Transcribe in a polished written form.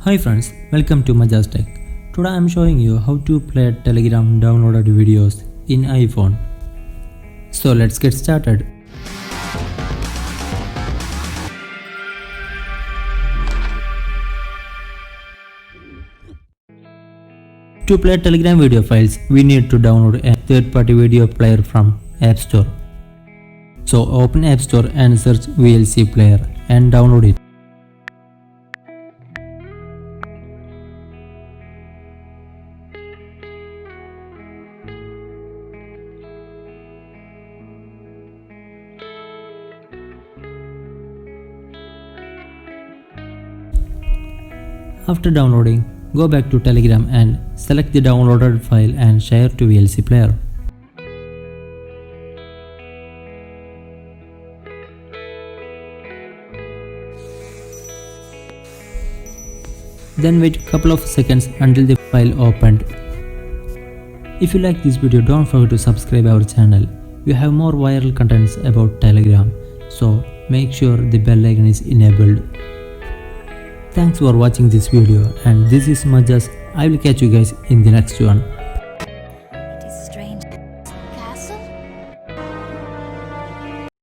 Hi friends, welcome to Majas Tech. Today I am showing you how to play Telegram downloaded videos in iPhone. So let's get started. To play Telegram video files, we need to download a third-party video player from App Store. So open App Store and search VLC player and download it. After downloading, go back to Telegram and select the downloaded file and share to VLC player. Then wait a couple of seconds until the file opened. If you like this video, don't forget to subscribe our channel. We have more viral contents about Telegram, so make sure the bell icon is enabled. Thanks for watching this video, and this is Majas. I will catch you guys in the next one.